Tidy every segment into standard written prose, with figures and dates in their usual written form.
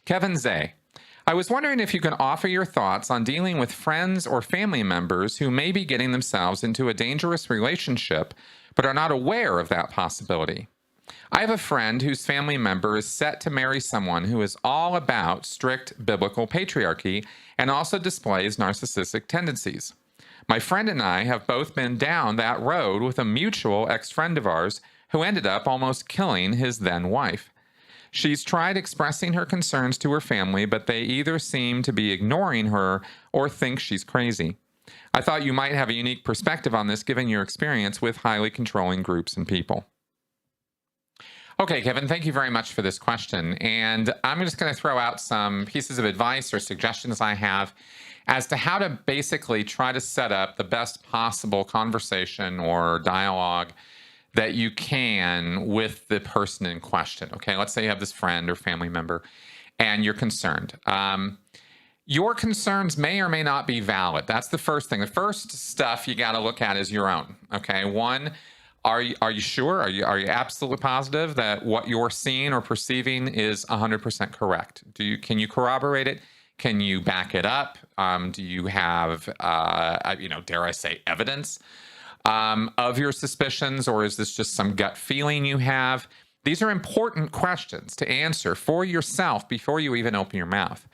Kevin Zay. I was wondering if you can offer your thoughts on dealing with friends or family members who may be getting themselves into a dangerous relationship but are not aware of that possibility. I have a friend whose family member is set to marry someone who is all about strict biblical patriarchy and also displays narcissistic tendencies. My friend and I have both been down that road with a mutual ex-friend of ours who ended up almost killing his then wife. She's tried expressing her concerns to her family, but they either seem to be ignoring her or think she's crazy. I thought you might have a unique perspective on this given your experience with highly controlling groups and people. Okay, Kevin, thank you very much for this question. And I'm just going to throw out some pieces of advice or suggestions I have as to how to basically try to set up the best possible conversation or dialogue that you can with the person in question. Okay, let's say you have this friend or family member and you're concerned. Your concerns may or may not be valid. That's the first thing. The first stuff you got to look at is your own. Okay, one, are you sure? Are you absolutely positive that what you're seeing or perceiving is 100% correct? Can you corroborate it? Can you back it up? Do you have, dare I say, evidence of your suspicions, or is this just some gut feeling you have? These are important questions to answer for yourself before you even open your mouth.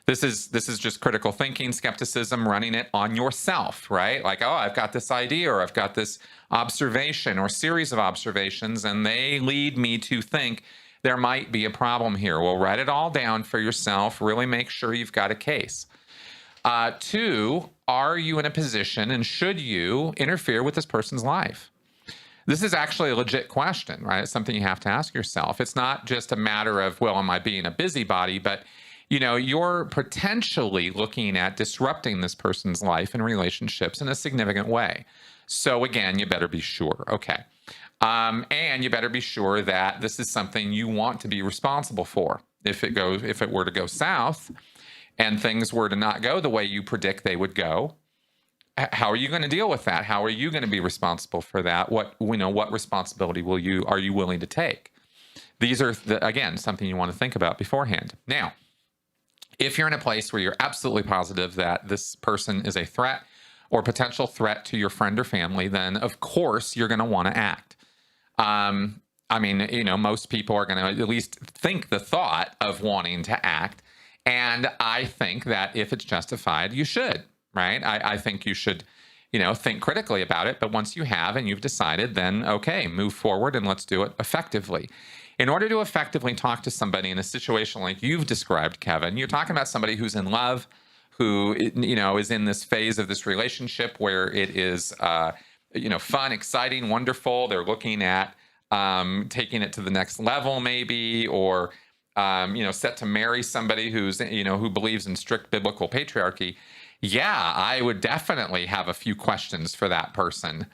This is just critical thinking, skepticism, running it on yourself, right? Like, oh, I've got this idea, or I've got this observation or series of observations, and they lead me to think there might be a problem here. Well, write it all down for yourself. Really make sure you've got a case. Two, are you in a position and should you interfere with this person's life? This is actually a legit question, right? It's something you have to ask yourself. It's not just a matter of, well, am I being a busybody? But, you're potentially looking at disrupting this person's life and relationships in a significant way. So again, you better be sure. Okay. And you better be sure that this is something you want to be responsible for. If it were to go south and things were to not go the way you predict they would go, how are you going to deal with that? How are you going to be responsible for that? What responsibility are you willing to take? These are, again, something you want to think about beforehand. Now, if you're in a place where you're absolutely positive that this person is a threat or potential threat to your friend or family, then of course you're going to want to act. Most people are going to at least think the thought of wanting to act. And I think that if it's justified, you should, right? I think you should, think critically about it. But once you have and you've decided, then okay, move forward and let's do it effectively. In order to effectively talk to somebody in a situation like you've described, Kevin, you're talking about somebody who's in love, who, is in this phase of this relationship where it is, fun, exciting, wonderful. They're looking at taking it to the next level maybe, or, set to marry somebody who believes in strict biblical patriarchy. Yeah, I would definitely have a few questions for that person,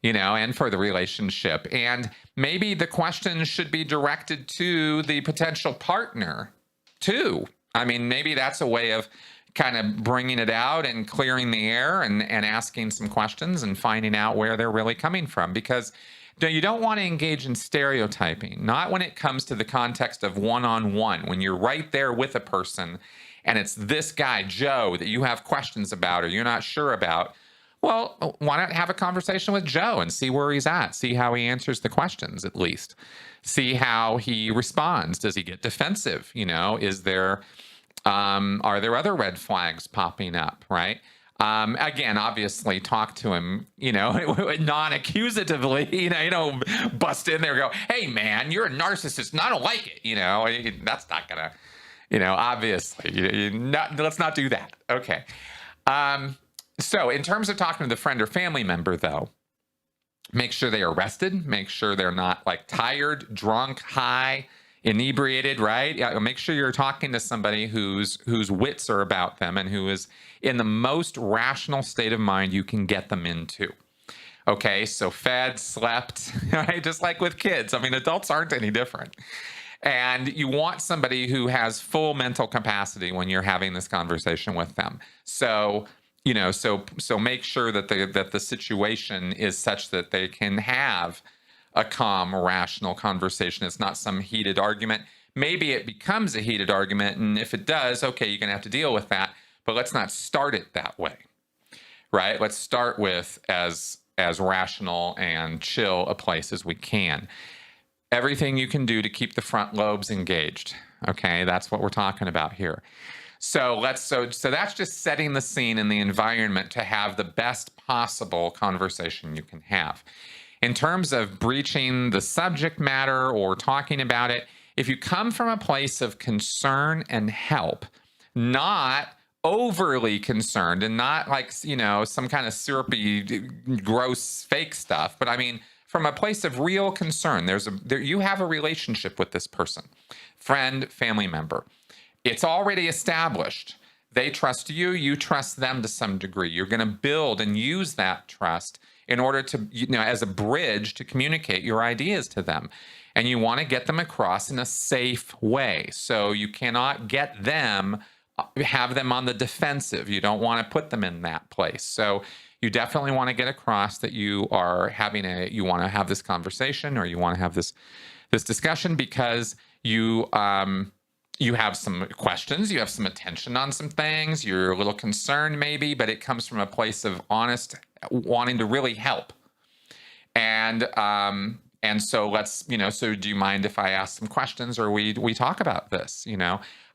and for the relationship. And maybe the questions should be directed to the potential partner too. I mean, maybe that's a way of kind of bringing it out and clearing the air and asking some questions and finding out where they're really coming from. Because you don't want to engage in stereotyping, not when it comes to the context of one-on-one, when you're right there with a person and it's this guy, Joe, that you have questions about or you're not sure about. Well, why not have a conversation with Joe and see where he's at, see how he answers the questions at least, see how he responds. Does he get defensive? Is there, are there other red flags popping up, right? Again, obviously talk to him, non-accusatively, bust in there and go, hey man, you're a narcissist and I don't like it. That's not gonna, obviously, let's not do that. Okay. So in terms of talking to the friend or family member, though, make sure they are rested. Make sure they're not like tired, drunk, high, inebriated, right? Yeah, make sure you're talking to somebody whose wits are about them and who is in the most rational state of mind you can get them into. Okay, so fed, slept, right? Just like with kids. I mean, adults aren't any different. And you want somebody who has full mental capacity when you're having this conversation with them. So so make sure that the situation is such that they can have a calm, rational conversation. It's not some heated argument. maybe it becomes a heated argument. And if it does, okay, you're going to have to deal with that. But let's not start it that way, right? Let's start with as rational and chill a place as we can. Everything you can do to keep the front lobes engaged. Okay, that's what we're talking about here. So that's just setting the scene and the environment to have the best possible conversation you can have. In terms of breaching the subject matter or talking about it, if you come from a place of concern and help, not overly concerned and not like, some kind of syrupy, gross, fake stuff, but I mean, from a place of real concern, you have a relationship with this person, friend, family member. It's already established. They trust you, you trust them to some degree. You're going to build and use that trust in order to, as a bridge to communicate your ideas to them. And you want to get them across in a safe way. So you cannot have them on the defensive. You don't want to put them in that place. So you definitely want to get across that you want to have this conversation, or you want to have this discussion because you have some questions, you have some attention on some things, you're a little concerned maybe, but it comes from a place of honest wanting to really help. And so so do you mind if I ask some questions, or we talk about this?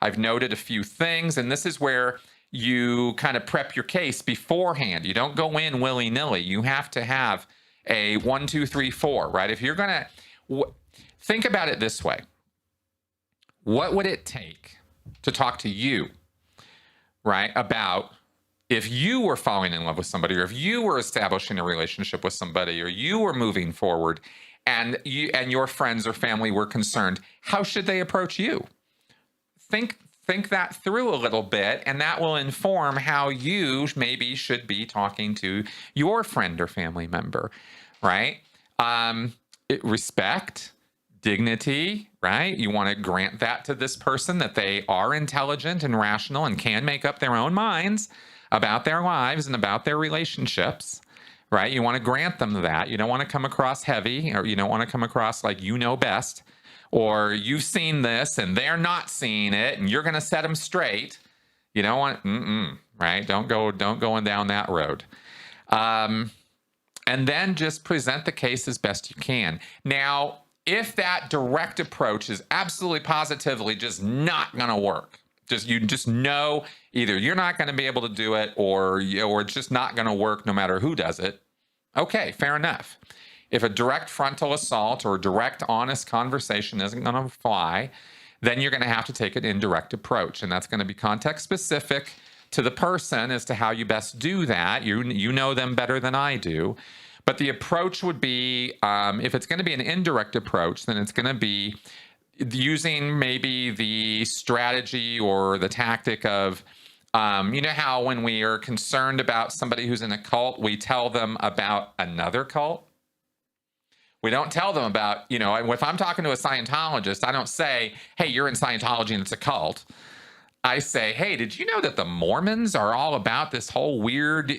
I've noted a few things, and this is where you kind of prep your case beforehand. You don't go in willy-nilly. You have to have a 1, 2, 3, 4, right? If you're going to think about it this way, what would it take to talk to you, right, about if you were falling in love with somebody, or if you were establishing a relationship with somebody, or you were moving forward, and your friends or family were concerned? How should they approach you? Think that through a little bit, and that will inform how you maybe should be talking to your friend or family member, right? Respect, dignity, right? You want to grant that to this person, that they are intelligent and rational and can make up their own minds about their lives and about their relationships, right? You want to grant them that. You don't want to come across heavy, or you don't want to come across like you know best, or you've seen this and they're not seeing it and you're going to set them straight. You don't want, right? Don't go down that road. And then just present the case as best you can. Now, if that direct approach is absolutely positively just not going to work, you know either you're not going to be able to do it, or it's just not going to work no matter who does it. Okay, fair enough. If a direct frontal assault or direct honest conversation isn't going to fly, then you're going to have to take an indirect approach, and that's going to be context specific to the person as to how you best do that. You know them better than I do. But the approach would be, if it's going to be an indirect approach, then it's going to be using maybe the strategy or the tactic of, how when we are concerned about somebody who's in a cult, we tell them about another cult. We don't tell them about, if I'm talking to a Scientologist, I don't say, hey, you're in Scientology and it's a cult. I say, hey, did you know that the Mormons are all about this whole weird,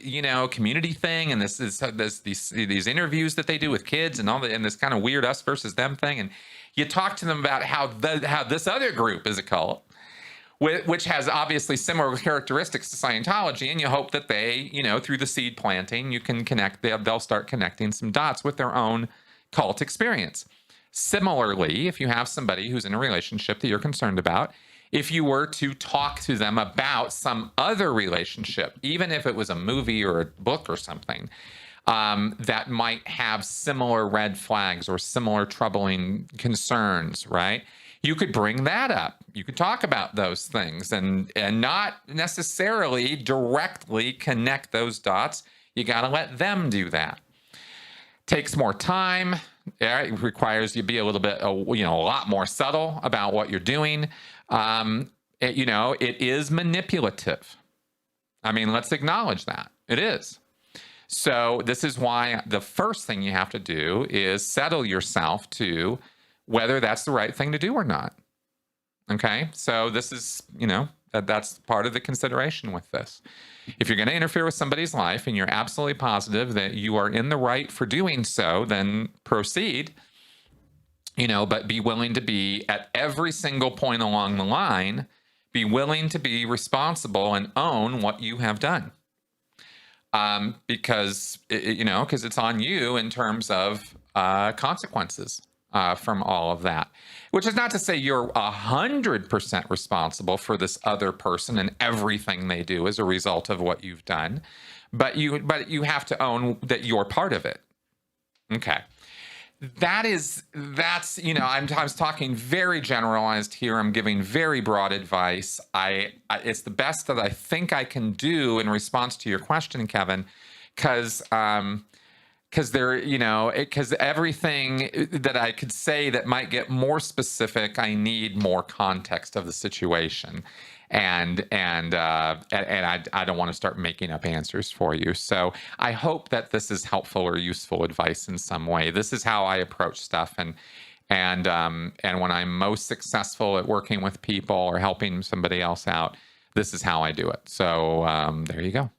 community thing, and these interviews that they do with kids and and this kind of weird us versus them thing, and you talk to them about how this other group is a cult, which has obviously similar characteristics to Scientology, and you hope that they, through the seed planting, you can connect. They'll start connecting some dots with their own cult experience. Similarly, if you have somebody who's in a relationship that you're concerned about, if you were to talk to them about some other relationship, even if it was a movie or a book or something, that might have similar red flags or similar troubling concerns, right? You could bring that up. You could talk about those things and not necessarily directly connect those dots. You got to let them do that. Takes more time. It requires you be a little bit, a lot more subtle about what you're doing. It is manipulative. I mean, let's acknowledge that. It is. So this is why the first thing you have to do is settle yourself to whether that's the right thing to do or not. Okay? So this is, that's part of the consideration with this. If you're going to interfere with somebody's life and you're absolutely positive that you are in the right for doing so, then proceed. but be willing to be at every single point along the line, be willing to be responsible and own what you have done. Because it's on you in terms of consequences from all of that. Which is not to say you're 100% responsible for this other person and everything they do as a result of what you've done, but you have to own that you're part of it. Okay. That's I was talking very generalized here. I'm giving very broad advice. It's the best that I think I can do in response to your question, Kevin, because because everything that I could say that might get more specific, I need more context of the situation, and I don't want to start making up answers for you. So I hope that this is helpful or useful advice in some way. This is how I approach stuff, and when I'm most successful at working with people or helping somebody else out, this is how I do it. So there you go.